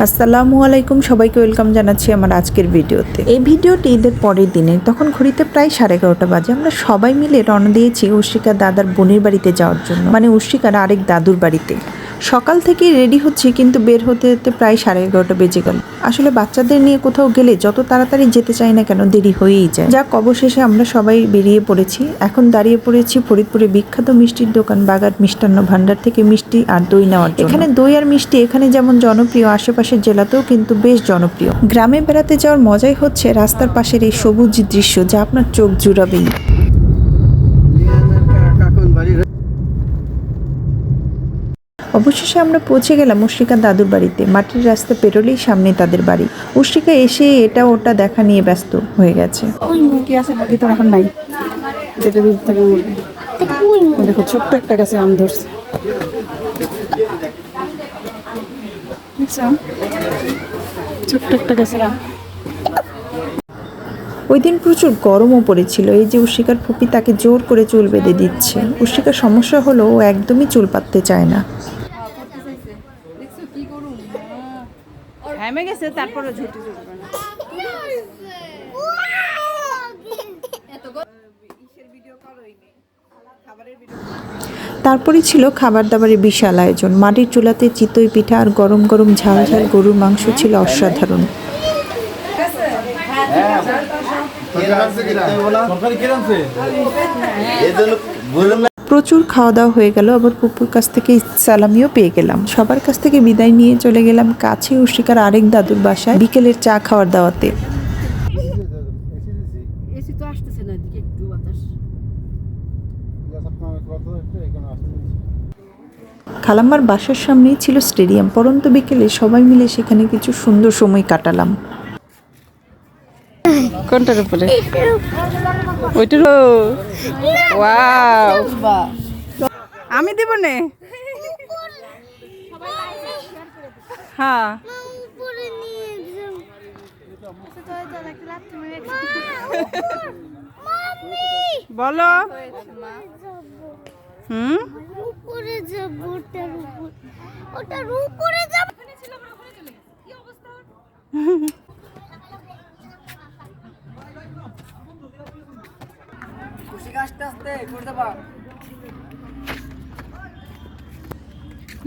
আসসালামু আলাইকুম, সবাইকে ওয়েলকাম জানাচ্ছি আমার আজকের ভিডিওতে। এই ভিডিওটি ঈদের পরের দিনে, তখন ঘড়িতে প্রায় 11:30 বাজে। আমরা সবাই মিলে রওনা দিয়েছি উর্শিকার দাদার বোনের বাড়িতে যাওয়ার জন্য, মানে উর্শিকার আরেক দাদুর বাড়িতে। সকাল থেকেই রেডি হচ্ছি, কিন্তু বের হতে হতে প্রায় 11:30 বেজে গেল। আসলে বাচ্চাদের নিয়ে কোথাও গেলে যত তাড়াতাড়ি যেতে চাই না কেন, দেরি হয়েই যায়। যাক, অবশেষে আমরা সবাই বেরিয়ে পড়েছি। এখন দাঁড়িয়ে পড়েছি ফরিদপুরে বিখ্যাত মিষ্টির দোকান বাগার মিষ্টান্ন ভান্ডার থেকে মিষ্টি আর দই নেওয়ার জন্য। এখানে দই আর মিষ্টি এখানে যেমন জনপ্রিয়, আশেপাশের জেলাতেও কিন্তু বেশ জনপ্রিয়। গ্রামে বেড়াতে যাওয়ার মজাই হচ্ছে রাস্তার পাশের এই সবুজ দৃশ্য, যা আপনার চোখ জুড়াবেই। অবশেষে আমরা পৌঁছে গেলাম উর্শিকার দাদুর বাড়িতে। মাটির রাস্তা পেরোলেই সামনে তাদের বাড়ি। উর্শিকা এসে এটা ওটা দেখা নিয়ে ব্যস্ত হয়ে গেছে। দেখো ছোট্ট একটা গাছে আম ধরছে, ছোট্ট একটা গাছের আম। ওই দিন প্রচুর গরমও পড়েছিল। এই যে উর্শিকার ফুপি তাকে জোর করে চুল বেঁধে দিচ্ছে। উর্শিকার সমস্যা হলো ও একদমই চুল পাততে চায় না। তারপরে ছিল খাবার দাবারের বিশাল আয়োজন। মাটির চুলাতে চিতই পিঠা আর গরম গরম ঝাল ঝাল গরুর মাংস ছিল অসাধারণ। প্রচুর খাওয়া দাওয়া হয়ে গেল। আবার পুপুর কাছ থেকে সালামিও পেয়ে গেলাম। সবার কাছ থেকে বিদায় নিয়ে চলে গেলাম কাছে উর্শিকার আরেক দাদুর বাসায় বিকেলের চা খাওয়ার দাওয়াতে। খালাম্মার বাসার সামনেই ছিল স্টেডিয়াম। পরন্ত বিকেলে সবাই মিলে সেখানে কিছু সুন্দর সময় কাটালাম। কোনটার উপরে? ওইটার। ওয়াও, আমি দেব নে। হ্যাঁ, বলো। উপরে যাব, ওটার উপরে যাব।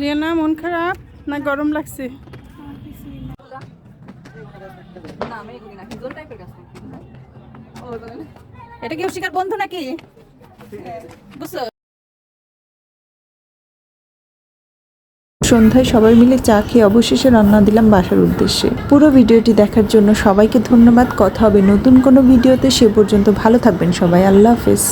লিয়ানা, মন খারাপ না গরম লাগছে? এটা কি উর্শিকার বন্ধু নাকি? বুঝছো? সন্ধ্যায় সবাই মিলে চা খেয়ে অবশেষে রান্না দিলাম বাসার উদ্দেশ্যে। পুরো ভিডিওটি দেখার জন্য সবাইকে ধন্যবাদ। কথা হবে নতুন কোনো ভিডিওতে। সে পর্যন্ত ভালো থাকবেন সবাই। আল্লাহ হাফেজ।